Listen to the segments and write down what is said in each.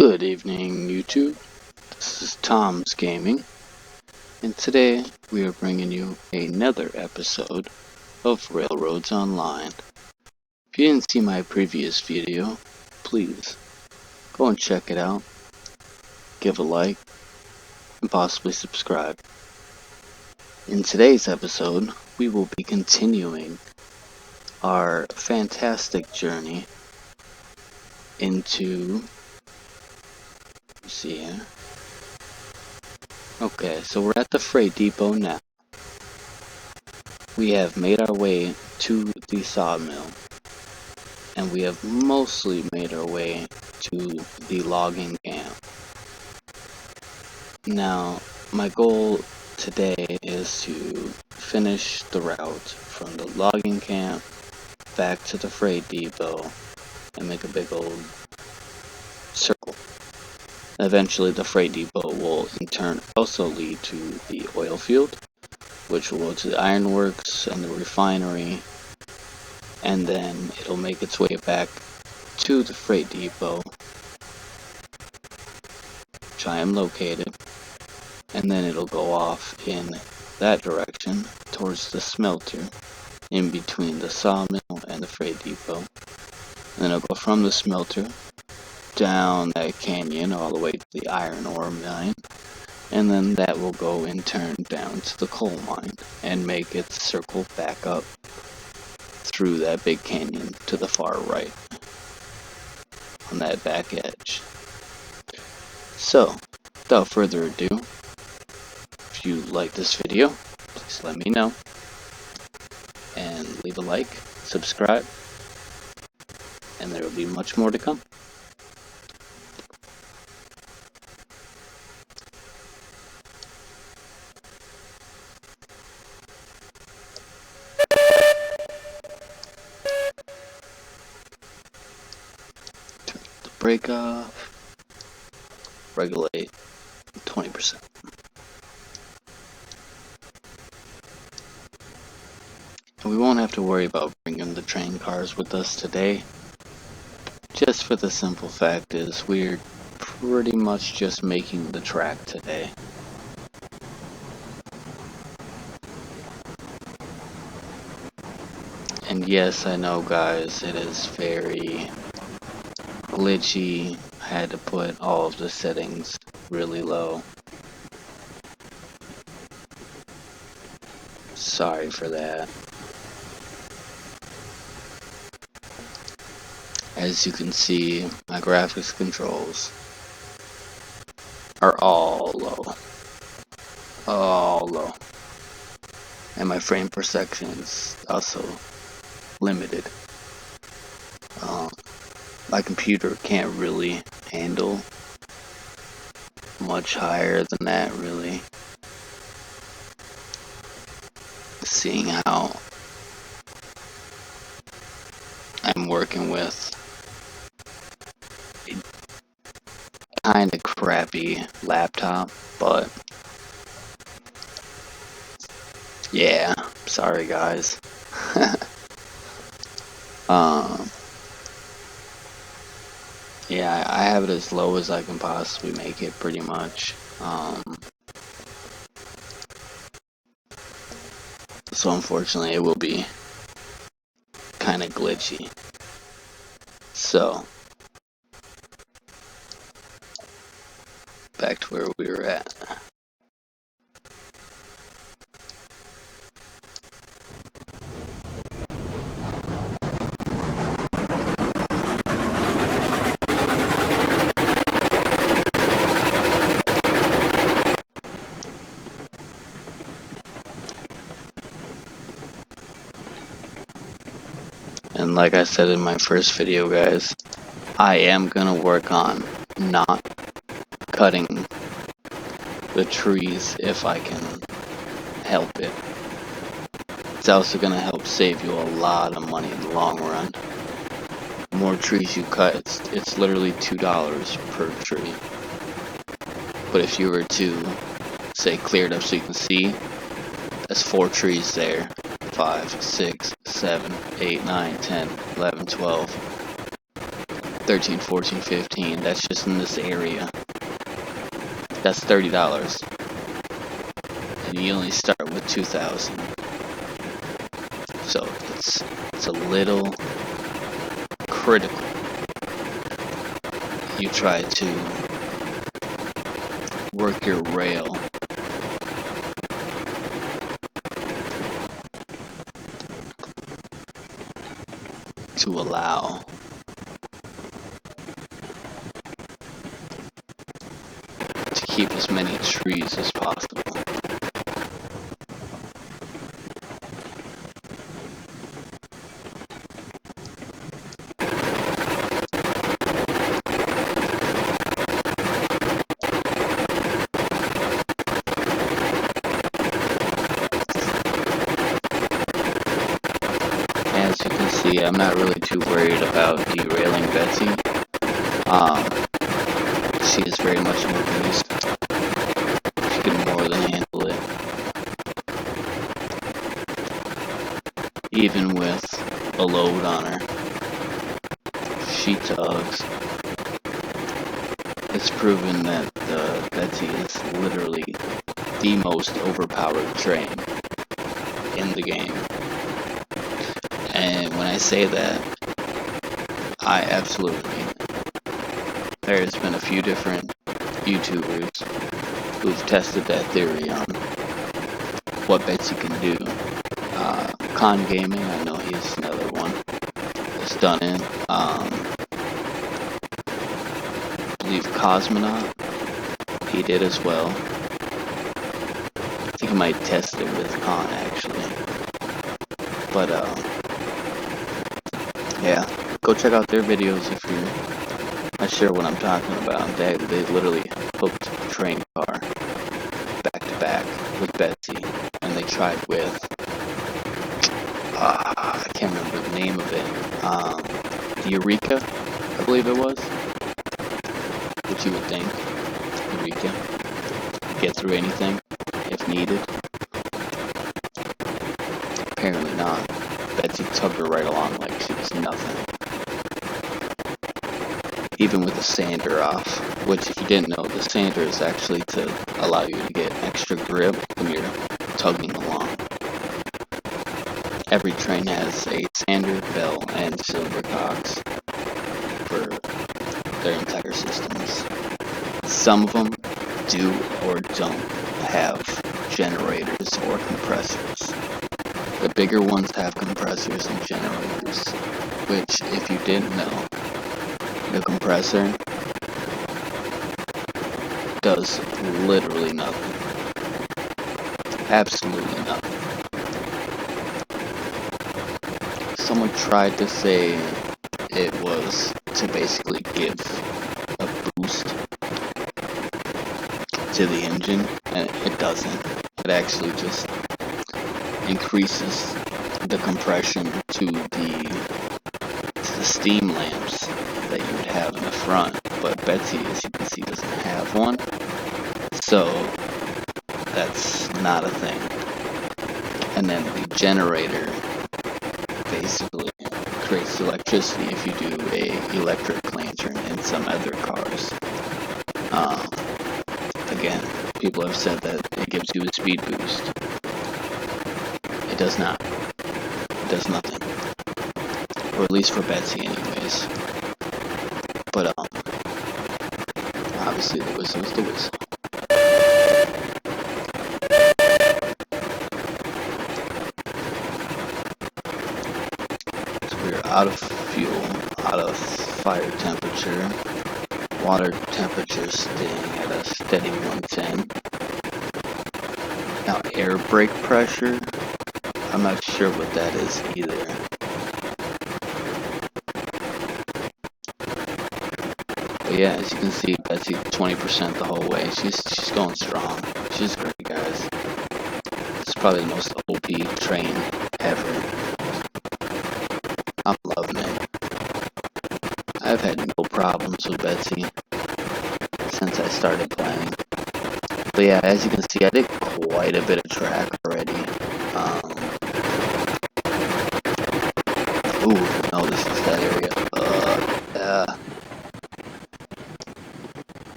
Good evening, YouTube. This is Tom's Gaming, and today we are bringing you another episode of Railroads Online. If you didn't see my previous video, please go and check it out, give a like, and possibly subscribe. In today's episode, we will be continuing our fantastic journey into... let's see here. Okay, so we're at the freight depot now. We have made our way to the sawmill, and we have mostly made our way to the logging camp. Now, my goal today is to finish the route from the logging camp back to the freight depot and make a big old circle. Eventually, the freight depot will in turn also lead to the oil field, which will go to the ironworks and the refinery, and then it'll make its way back to the freight depot, which I am located, and then it'll go off in that direction towards the smelter in between the sawmill and the freight depot. And then it'll go from the smelter down that canyon all the way to the iron ore mine, and then that will go in turn down to the coal mine and make its circle back up through that big canyon to the far right on that back edge. So, without further ado, if you like this video, please let me know and leave a like, subscribe, and there will be much more to come. Break off, regulate 20%. And we won't have to worry about bringing the train cars with us today, just for the simple fact is we're pretty much just making the track today. And yes, I know guys, it is very glitchy. I had to put all of the settings really low. Sorry for that. As you can see, my graphics controls are all low. All low. And my frame per second is also limited. My computer can't really handle much higher than that, really. Seeing how I'm working with a kind of crappy laptop, but yeah, sorry guys. Yeah, I have it as low as I can possibly make it, pretty much. So unfortunately, it will be kind of glitchy. So, back to where we were at. And like I said in my first video, guys, I am gonna work on not cutting the trees if I can help it. It's also gonna help save you a lot of money in the long run. The more trees you cut, it's literally $2 per tree. But if you were to, say, clear it up so you can see, that's 4 trees there. 5, 6, 7, 8, 9, 10, 11, 12, 13, 14, 15. That's just in this area. That's $30. And you only start with 2,000. So it's a little critical. You try to work your rail to allow to keep as many trees as possible. As you can see, I'm not really too worried about derailing Betsy. She is very much more beast. She can more than handle it. Even with a load on her, she tugs. It's proven that Betsy is literally the most overpowered train in the game. And when I say that, I absolutely mean it. There's been a few different YouTubers who've tested that theory on what Betsy can do. Con Gaming, I know he's another one that's done it. I believe Cosmonaut, he did as well. I think he might test it with Con actually. But yeah, go check out their videos if you're not sure what I'm talking about. They literally hooked a train car back to back with Betsy, and they tried with I can't remember the name of it. The Eureka, I believe it was. Which you would think, Eureka, get through anything if needed. Apparently not. Betsy tugged her right along like she was nothing. Even with the sander off, which if you didn't know, the sander is actually to allow you to get extra grip when you're tugging along. Every train has a sander, bell, and cylinder cocks for their entire systems. Some of them do or don't have generators or compressors. The bigger ones have compressors and generators, which, if you didn't know, the compressor does literally nothing. Absolutely nothing. Someone tried to say it was to basically give a boost to the engine, and it doesn't. It actually just increases the compression to the steam lamps that you would have in the front, but Betsy, as you can see, doesn't have one, so that's not a thing. And then the generator basically creates electricity if you do a electric lantern in some other cars. Again, people have said that it gives you a speed boost. It does not. It does nothing. Or at least for Betsy anyways. But obviously the whistle is the whistle. So we're out of fuel, out of fire temperature, water temperature staying at a steady 110. Now air brake pressure, I'm not sure what that is either. But yeah, as you can see, Betsy 20% the whole way. She's going strong. She's great, guys. It's probably the most OP train ever. I'm loving it. I've had no problems with Betsy since I started playing. But yeah, as you can see, I did quite a bit of track already. Ooh, no, this is that area.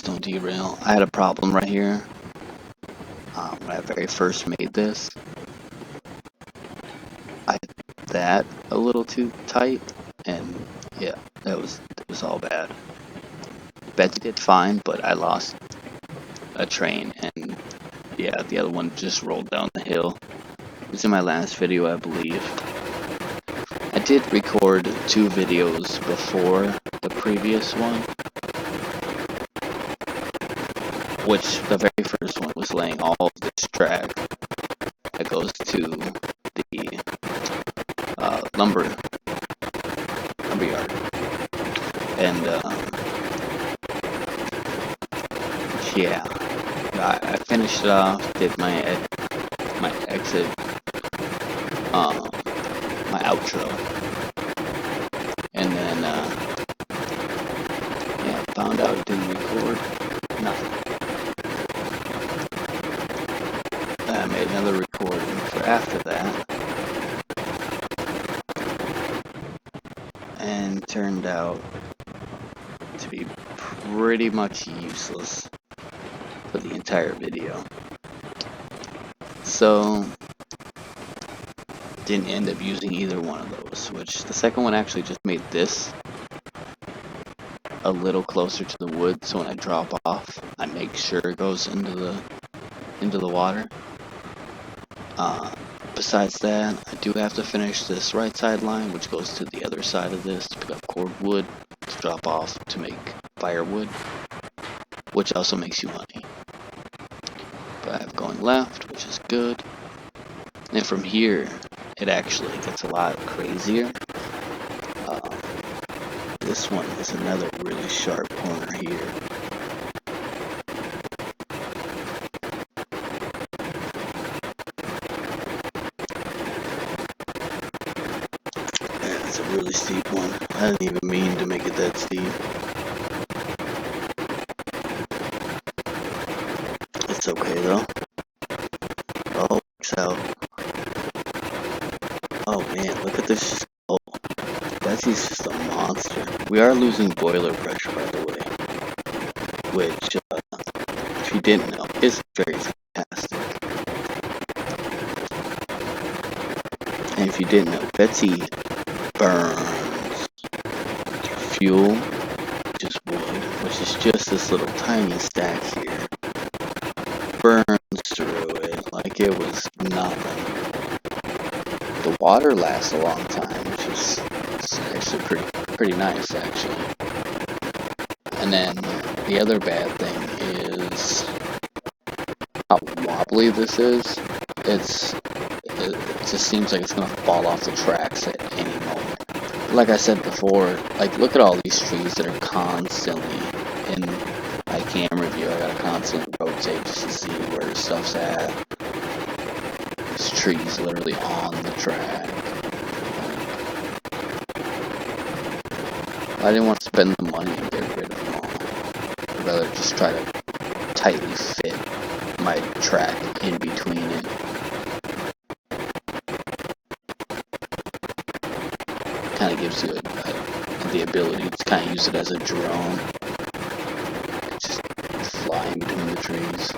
don't derail. I had a problem right here. When I very first made this, I had that a little too tight, and yeah, it was all bad. Betsy did fine, but I lost a train, and yeah, the other one just rolled down the hill. It was in my last video, I believe. I did record 2 videos before the previous one, which the very first one was laying all of this track that goes to the lumber yard, and yeah, I finished it off, did my exit, my outro, and then yeah, found out it didn't record nothing. I made another recording for after that, and turned out to be pretty much useless for the entire video. So didn't end up using either one of those, which the second one actually just made this a little closer to the wood, so when I drop off, I make sure it goes into the water. Besides that, I do have to finish this right side line, which goes to the other side of this to pick up cordwood to drop off to make firewood, which also makes you money. But I have going left, which is good. And from here, it actually gets a lot crazier. This one is another really sharp corner here. Yeah, it's a really steep one. I didn't even mean to make it that steep. It's okay though. Oh, works out. Oh man, look at this. Oh, Betsy's just a monster. We are losing boiler pressure, by the way, which, if you didn't know, is very fantastic. And if you didn't know, Betsy burns fuel, which is wood, which is just this little tiny stack here. Burns through it like it was nothing. The water lasts a long time, which is actually pretty nice, actually. And then the other bad thing is how wobbly this is. It just seems like it's gonna fall off the tracks at any moment. Like I said before, like look at all these trees that are constantly in my camera view. I gotta constantly rotate just to see where stuff's at. This tree's literally on the track. I didn't want to spend the money and get rid of them all. I'd rather just try to tightly fit my track in between it. Kind of gives you the ability to kind of use it as a drone. Just flying between the trees.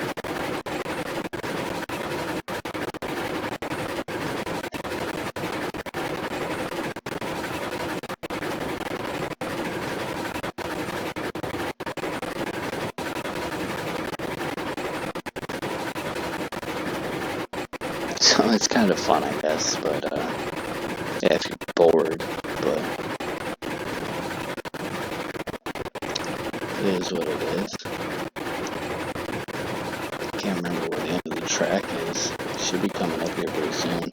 So it's kind of fun, I guess, but yeah, if you're bored, but it is what it is. Can't remember where the end of the track is. It should be coming up here pretty soon.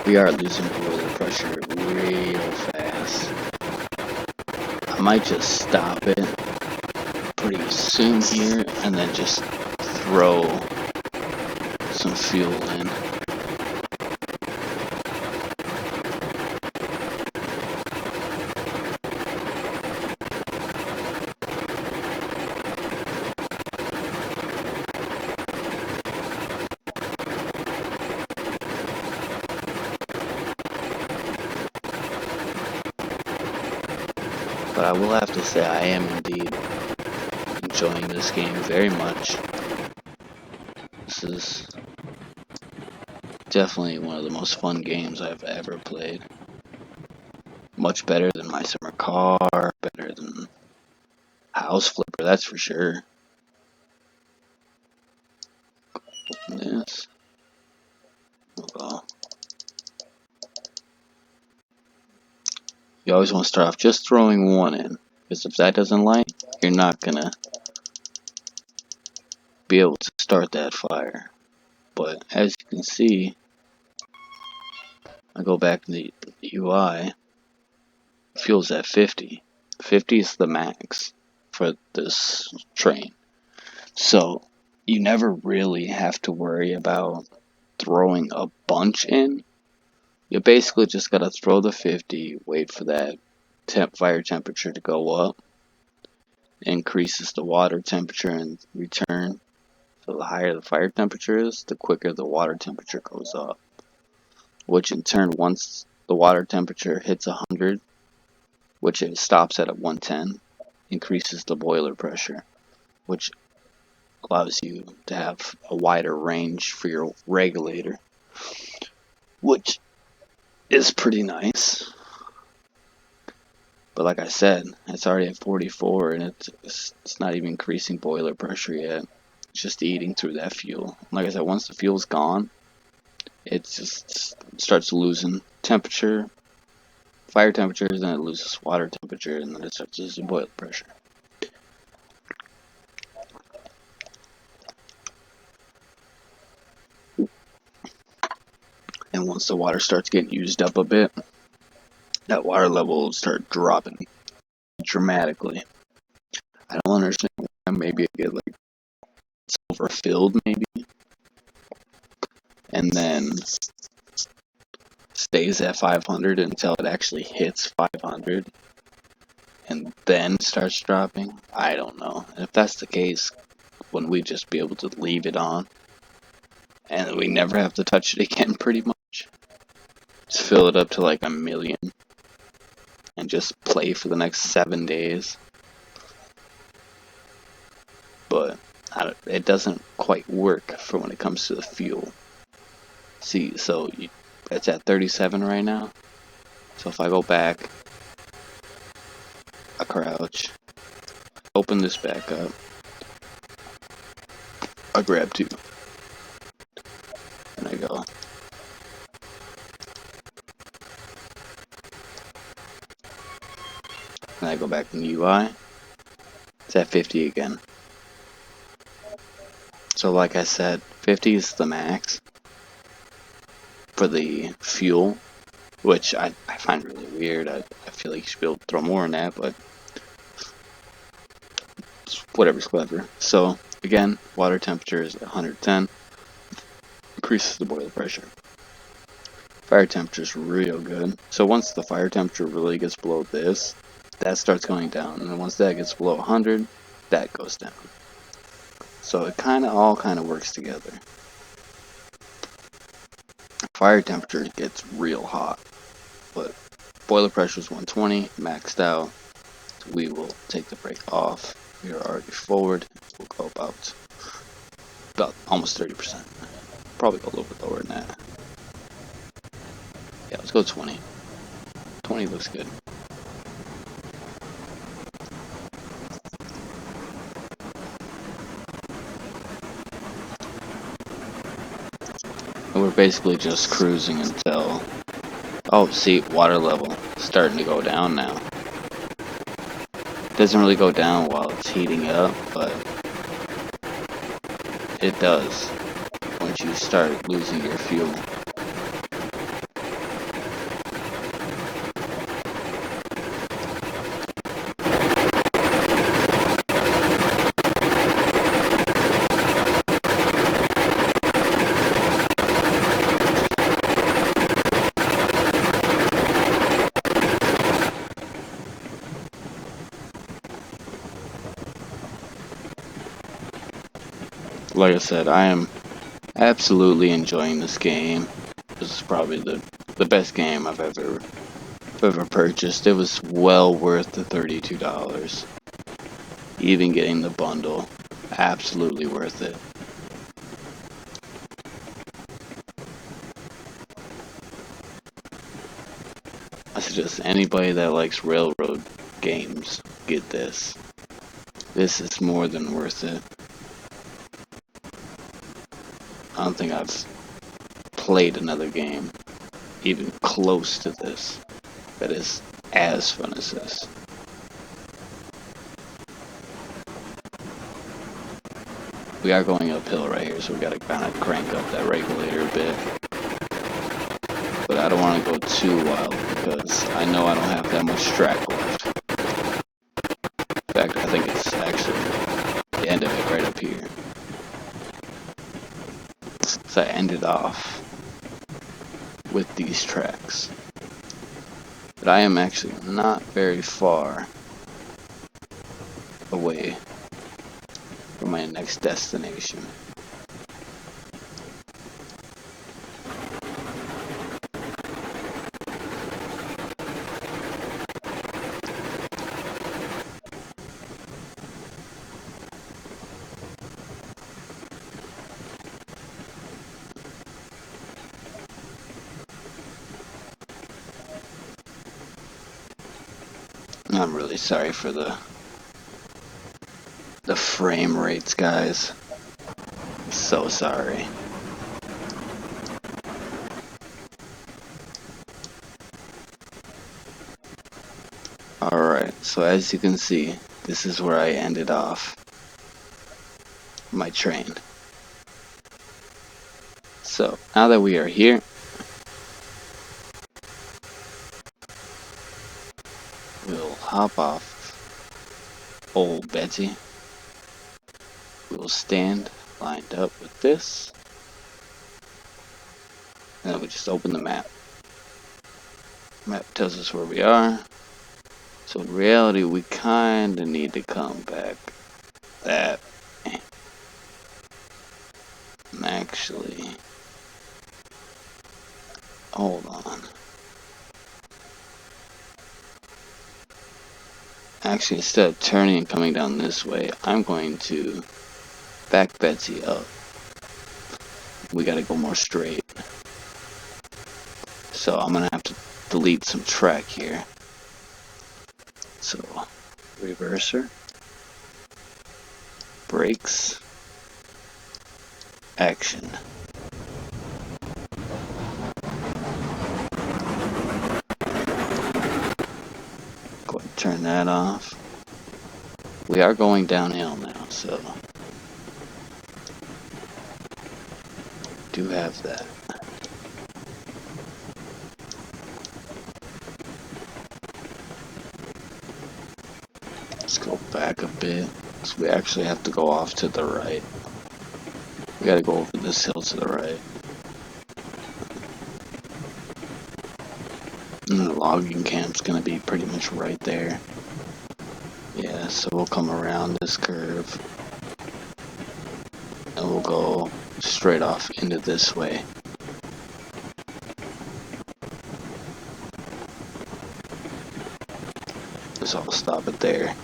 We are losing boiler pressure real fast. I might just stop it pretty soon here and then just throw some fuel in. But I will have to say I am indeed enjoying this game very much. This is definitely one of the most fun games I've ever played. Much better than My Summer Car, better than House Flipper, that's for sure. Yes. Well, you always want to start off just throwing one in, because if that doesn't light, you're not gonna be able to start that fire. But as you can see, I go back to the UI, fuel's at 50. 50 is the max for this train. So you never really have to worry about throwing a bunch in. You basically just gotta throw the 50, wait for that fire temperature to go up, increases the water temperature in return. So the higher the fire temperature is, the quicker the water temperature goes up. Which in turn, once the water temperature hits 100, which it stops at 110, increases the boiler pressure, which allows you to have a wider range for your regulator, which is pretty nice. But like I said, it's already at 44 and it's not even increasing boiler pressure yet. It's just eating through that fuel. Like I said, once the fuel's gone, it just starts losing temperature, fire temperature, then it loses water temperature, and then it starts losing boiler pressure. And once the water starts getting used up a bit, that water level will start dropping dramatically. I don't understand why. Maybe it get like it's overfilled, maybe, and then stays at 500 until it actually hits 500 and then starts dropping. I don't know. If that's the case, wouldn't we just be able to leave it on and we never have to touch it again, pretty much? Just fill it up to like 1,000,000 and just play for the next 7 days. But it doesn't quite work for when it comes to the fuel. See, so it's at 37 right now. So if I go back, I crouch, open this back up, I grab 2, and I go. And I go back in the UI, it's at 50 again. So like I said, 50 is the max for the fuel, which I find really weird. I feel like you should be able to throw more in that, but whatever's clever. So again, water temperature is 110, increases the boiler pressure. Fire temperature is real good. So once the fire temperature really gets below this, that starts going down, and then once that gets below 100, that goes down. So it all kind of works together. Fire temperature gets real hot, but boiler pressure is 120, maxed out. So we will take the brake off. We are already forward. We'll go about almost 30%. Probably go a little bit lower than that. Yeah, let's go 20. 20 looks good. And we're basically just cruising until, oh, see, water level starting to go down now. It doesn't really go down while it's heating up, but it does once you start losing your fuel. Like I said, I am absolutely enjoying this game. This is probably the best game I've ever I've ever purchased. It was well worth the $32. Even getting the bundle, absolutely worth it. I suggest anybody that likes railroad games get this. This is more than worth it. I don't think I've played another game even close to this that is as fun as this. We are going uphill right here, so we gotta kind of crank up that regulator a bit. But I don't want to go too wild because I know I don't have that much track left. In fact, I think it's actually the end of it right up here. So I ended off with these tracks. But I am actually not very far away from my next destination. I'm really sorry for the frame rates, guys. So sorry. Alright, so as you can see, this is where I ended off my train. So, now that we are here, we'll hop off Old Betsy. We will stand lined up with this, and then we just open the map. Map tells us where we are. So in reality, we kinda need to come back that way. Actually, hold on. Actually, instead of turning and coming down this way, I'm going to back Betsy up. We gotta go more straight. So I'm gonna have to delete some track here. So, reverser, brakes, action. Go ahead and turn that off. We are going downhill now, so do have that. Let's go back a bit. So we actually have to go off to the right. We gotta go over this hill to the right. And the logging camp's gonna be pretty much right there. Yeah, so we'll come around this curve. And we'll go straight off into this way. So I'll stop it there.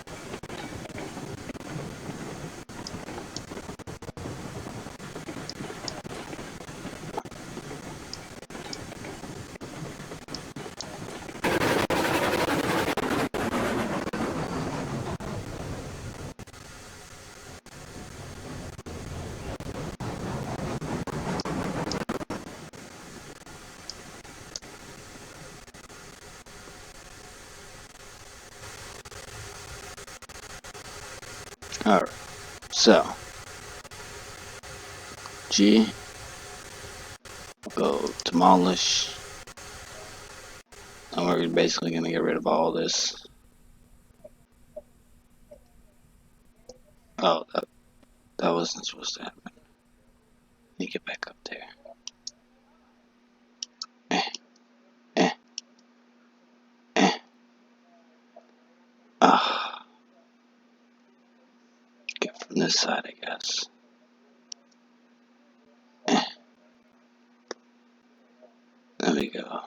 Alright, so G, we'll go demolish, and we're basically going to get rid of all this. Oh, that wasn't supposed to happen. Let me get back up there. Ah, get from this side, I guess. There we go.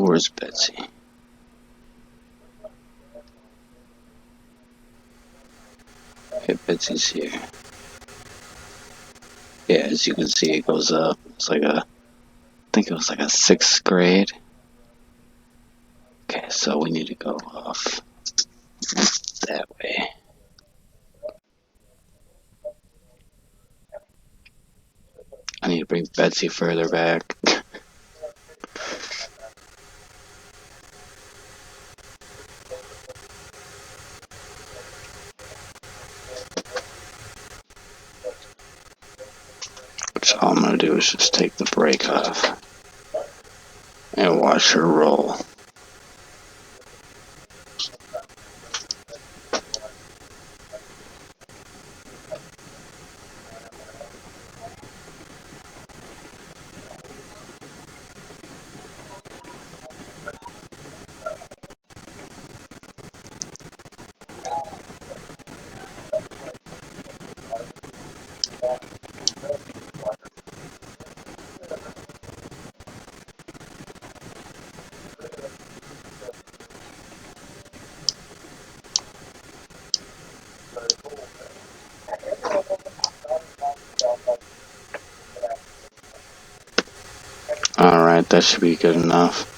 towards Betsy. Okay, Betsy's here. Yeah, as you can see, it goes up. It's like I think it was like a 6th grade. Okay, so we need to go off that way. I need to bring Betsy further back. Which all I'm gonna do is just take the brake off and watch her roll. Alright, that should be good enough.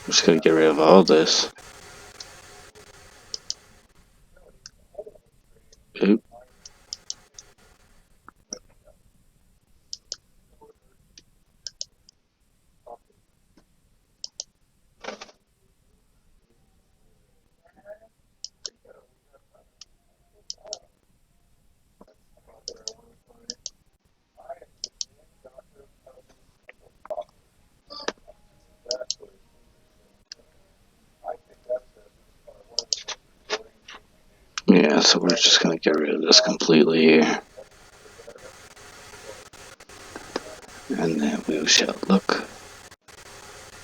I'm just gonna get rid of all this. Oop. Yeah, so we're just gonna get rid of this completely here. And then we shall look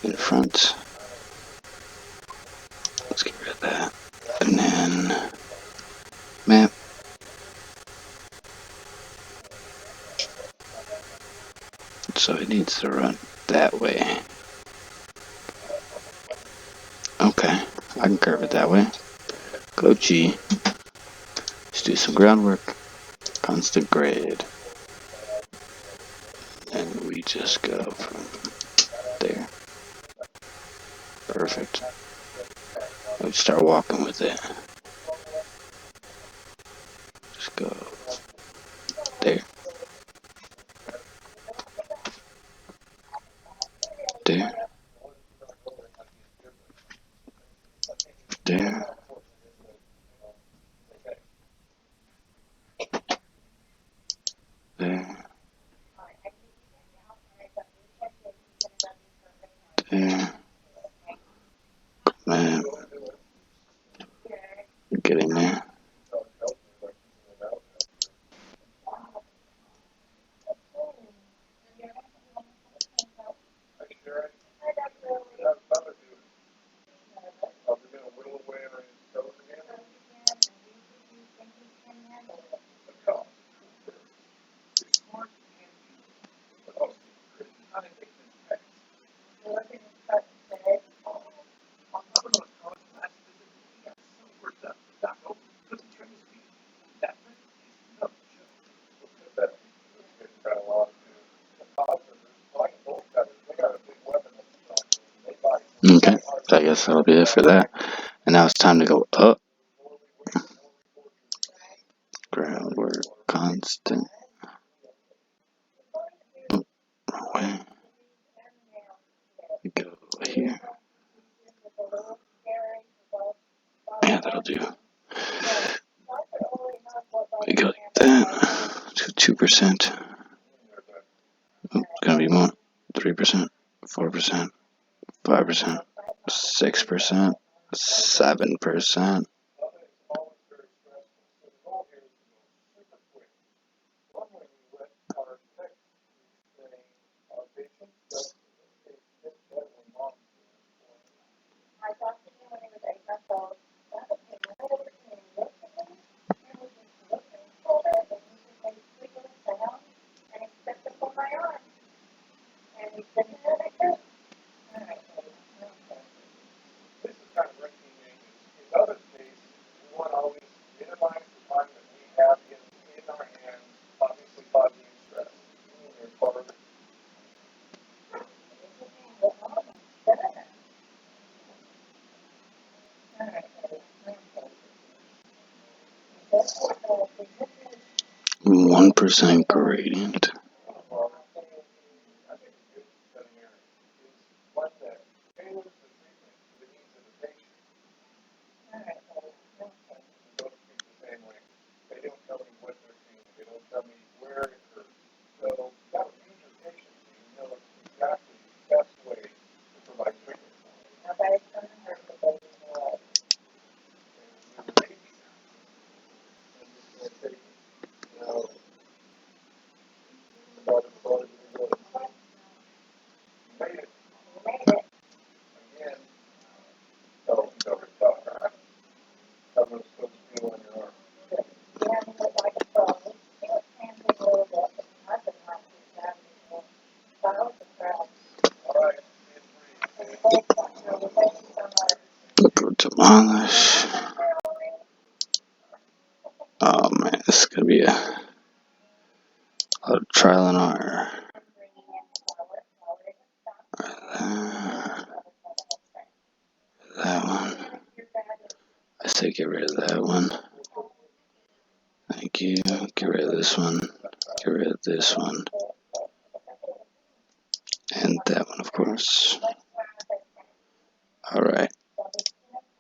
in front. Let's get rid of that. And then map. So it needs to run that way. Okay, I can curve it that way. Go G. Let's do some groundwork. Constant grade. And we just go from there. Perfect. We start walking with it. Just go there. There. There. There. There. Man. Get in there. Okay, so I guess that'll be it for that. And now it's time to go up. Groundwork constant. Oh, wrong way. We go here. Yeah, that'll do. We go like that. To 2%. Oh, it's gonna be more. 3%, 4%, 5%, 6%, 7%. 1% gradient. Go demolish. Oh man, this is gonna be a lot of trial and error. That one. I say get rid of that one. Thank you. Get rid of this one. Get rid of this one. And that one, of course. Alright.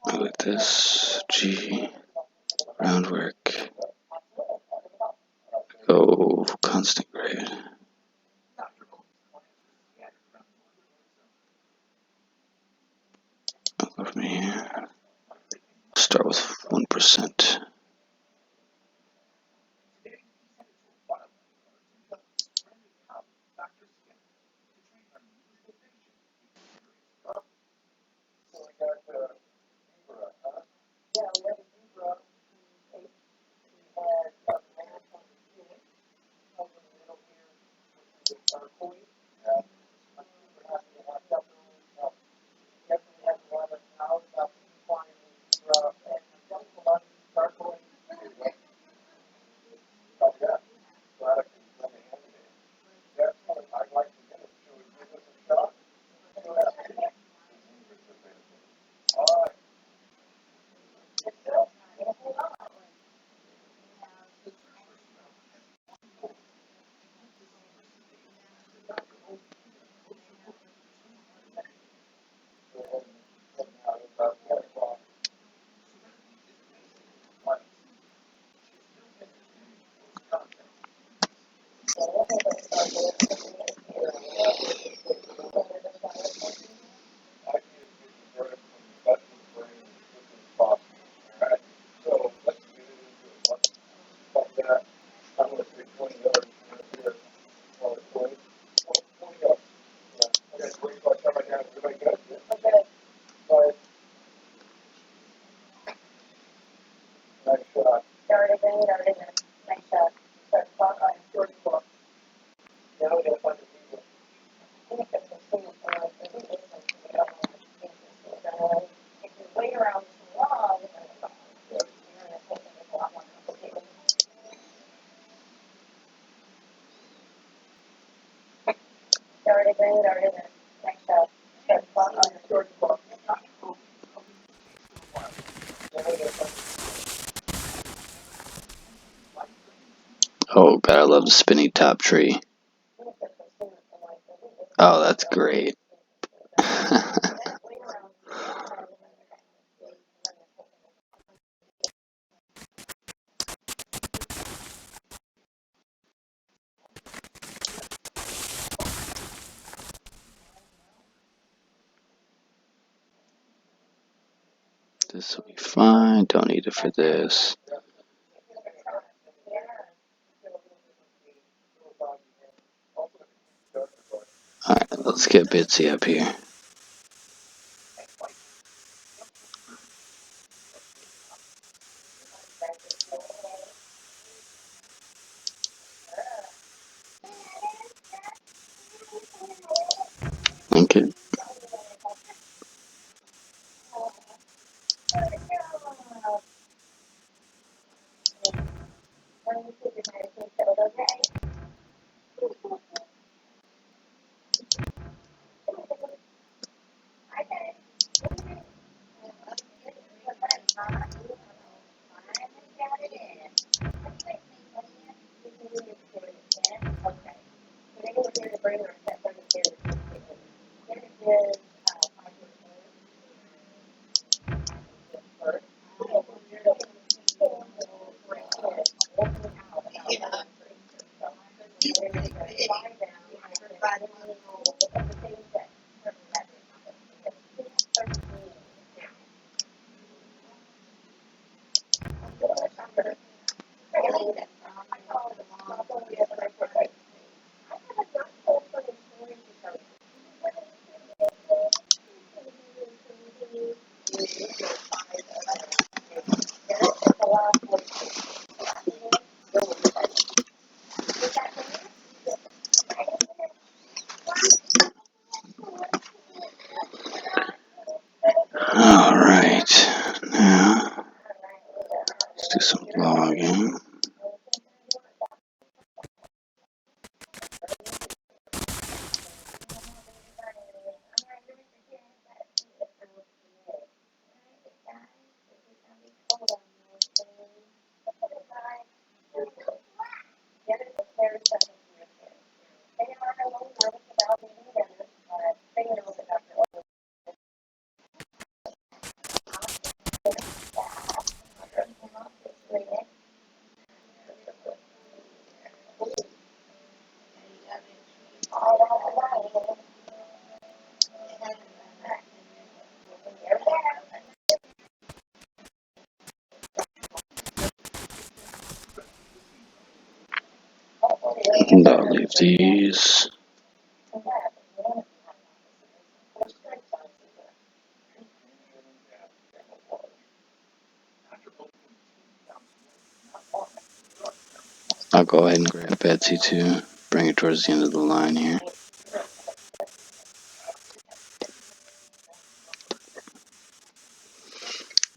Look at this. G. Groundwork. Go constant grade. I'll go from here. Start with 1%. Oh god, I love the spinning top tree. Oh, that's great. This will be fine. Don't need it for this. Alright, let's get Bitsy up here. Okay. Alright, now let's do some vlogging. And I'll leave these. I'll go ahead and grab Betsy too. Bring it towards the end of the line here.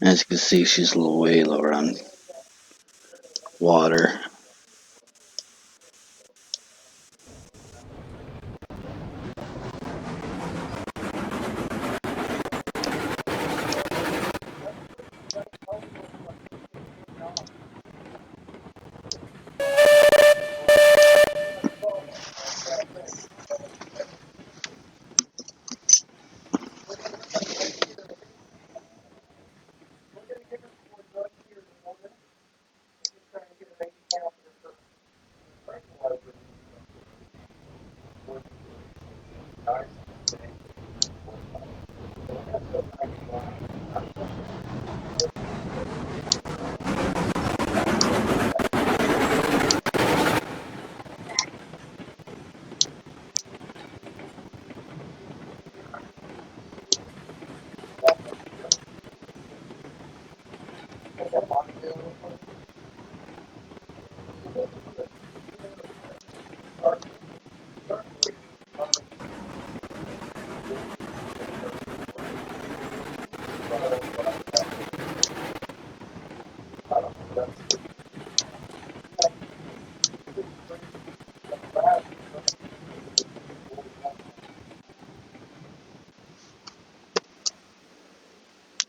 As you can see, she's a little way lower on water.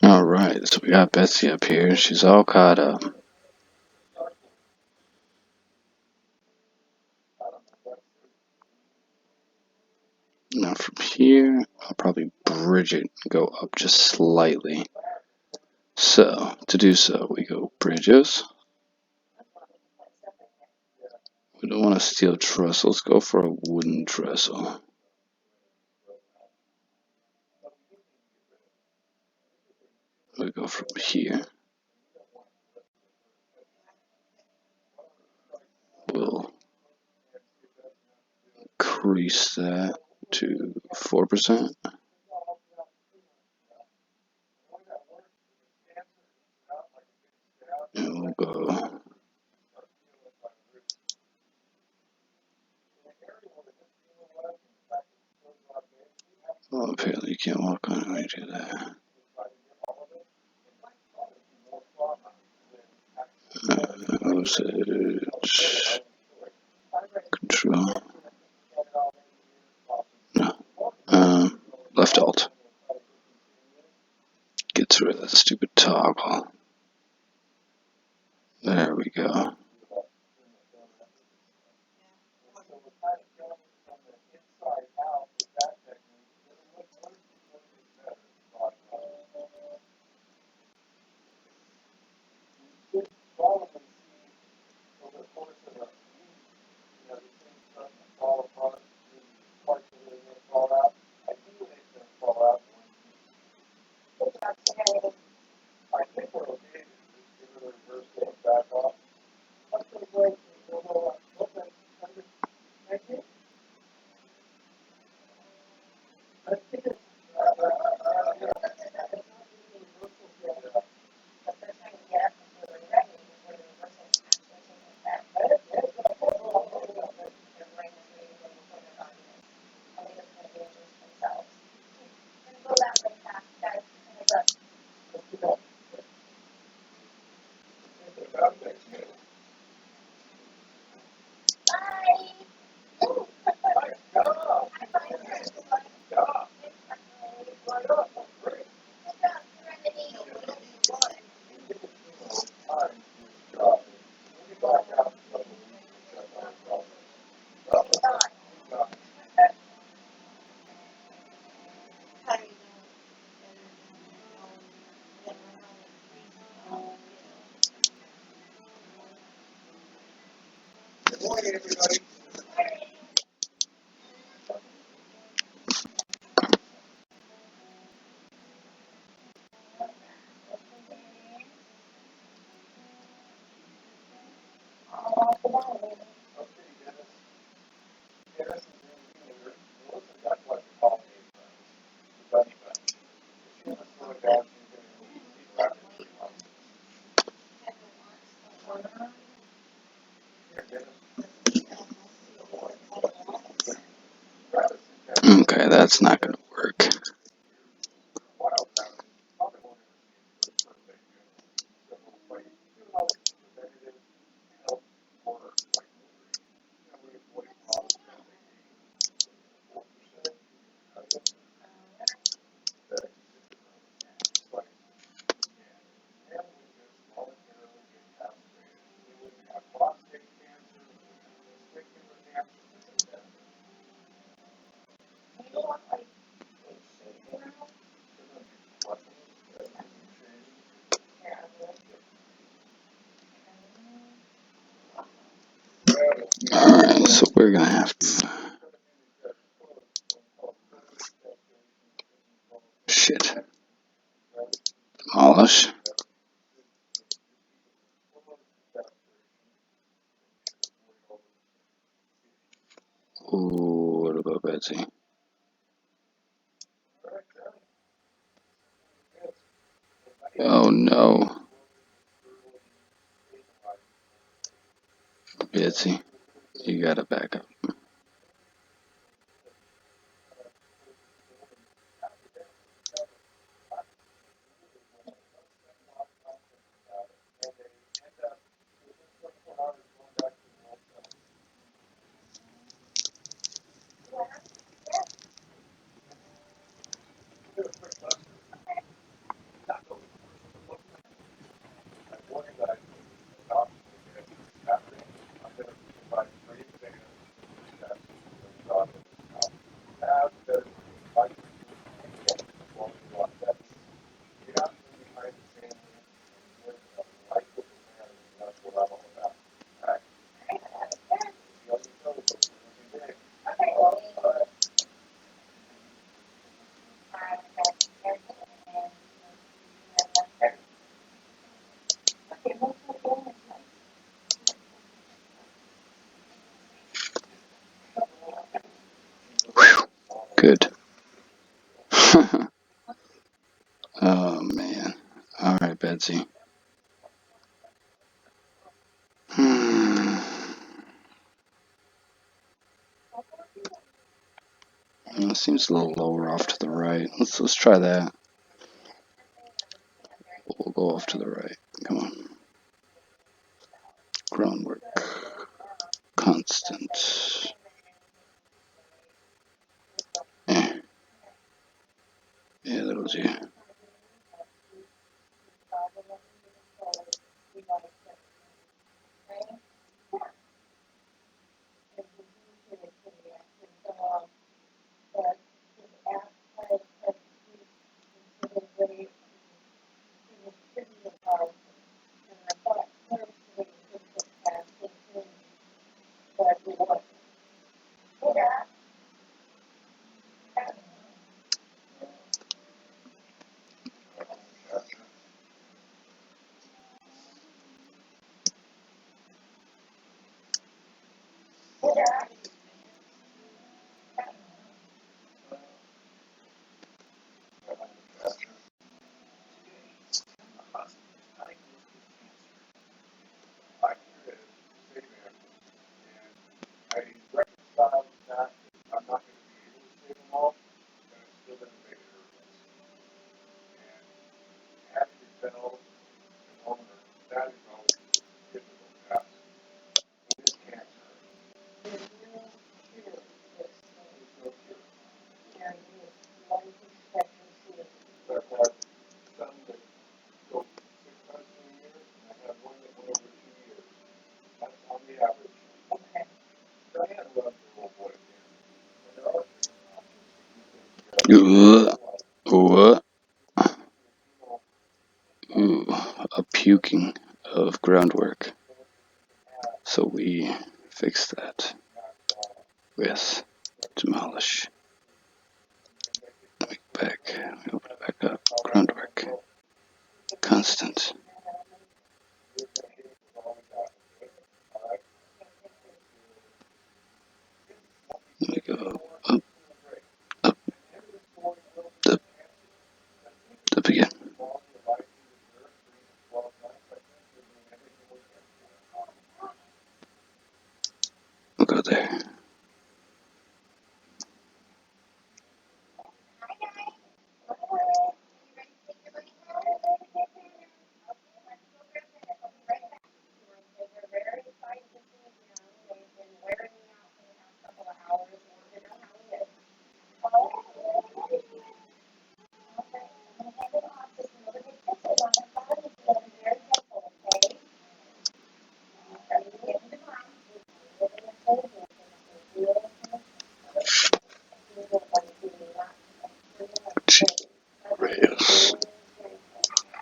Alright, so we got Betsy up here. She's all caught up. Now from here, I'll probably bridge it, go up just slightly. So, to do so, we go bridges. We don't want a steel trestle, let's go for a wooden trestle. We go from here. We'll increase that to 4%. And we'll go. Oh, apparently you can't walk on it when you do that. Usage. Control. No. Left alt. Gets rid of that stupid toggle. There we go. Okay, that's not gonna work. Alright, so we're gonna have to. Shit. Demolish. Ooh, what about Betsy? Oh no. Betsy, you gotta back up. Whew, good. Oh man. Alright, Betsy. It seems a little lower off to the right. Let's try that. We'll go off to the right. Come on. Groundwork. Constant. Eh. Yeah, that'll do. What? Ooh, a puking of groundwork. So we fix that with demolish. Make back, open it back up, groundwork, constant. Let me go up, up, up, up again. We'll go there. Rails.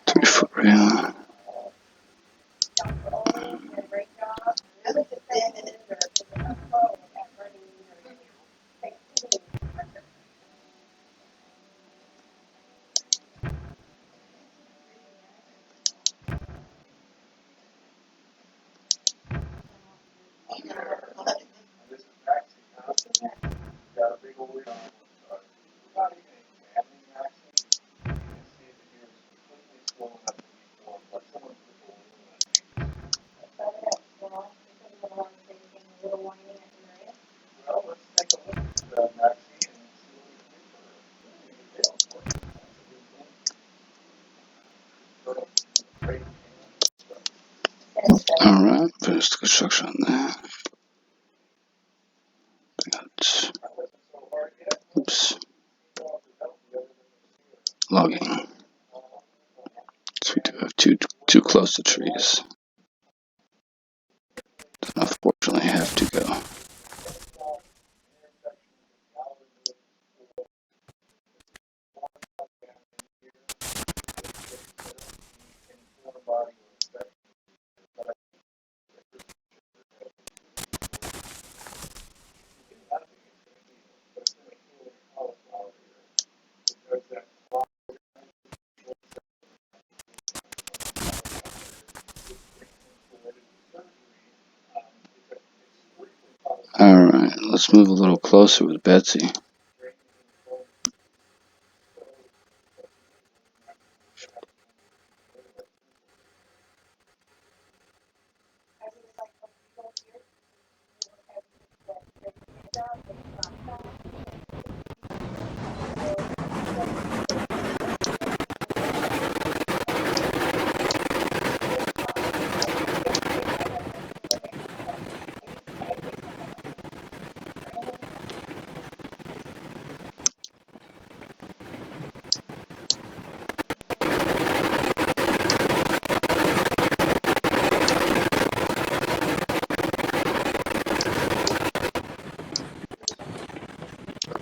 3-foot rail. Alright, finish the construction on that. Got, oops, logging. So we do have too close to trees. So unfortunately I have to go. Alright, let's move a little closer with Betsy.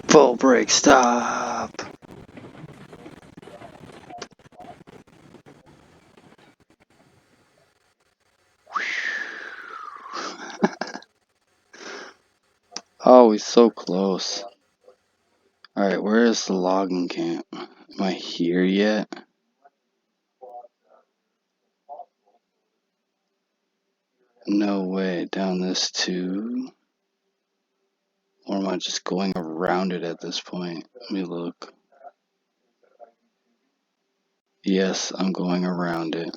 Full brake stop! Oh, he's so close. Alright, where is the logging camp? Am I here yet? No way, down this too? Or am I just going around it at this point? Let me look. Yes, I'm going around it.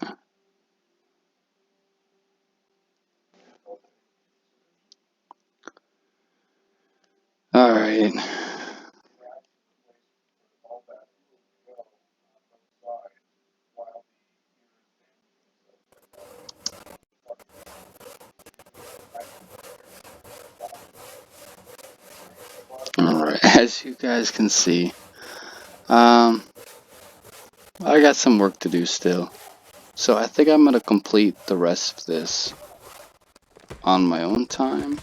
Alright. Alright, as you guys can see, I got some work to do still. So I think I'm going to complete the rest of this on my own time.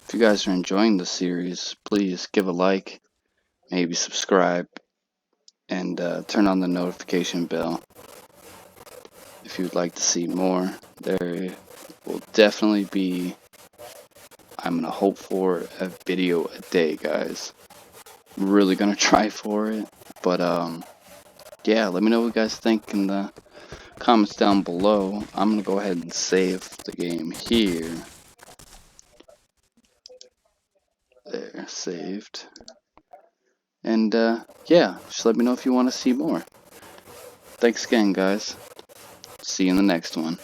If you guys are enjoying the series, please give a like, maybe subscribe, and turn on the notification bell if you'd like to see more. There will definitely be, I'm gonna hope for a video a day, guys. I'm really gonna try for it, but yeah, let me know what you guys think in the comments down below. I'm gonna go ahead and save the game here. There, saved. And yeah, just let me know if you want to see more. Thanks again, guys. See you in the next one.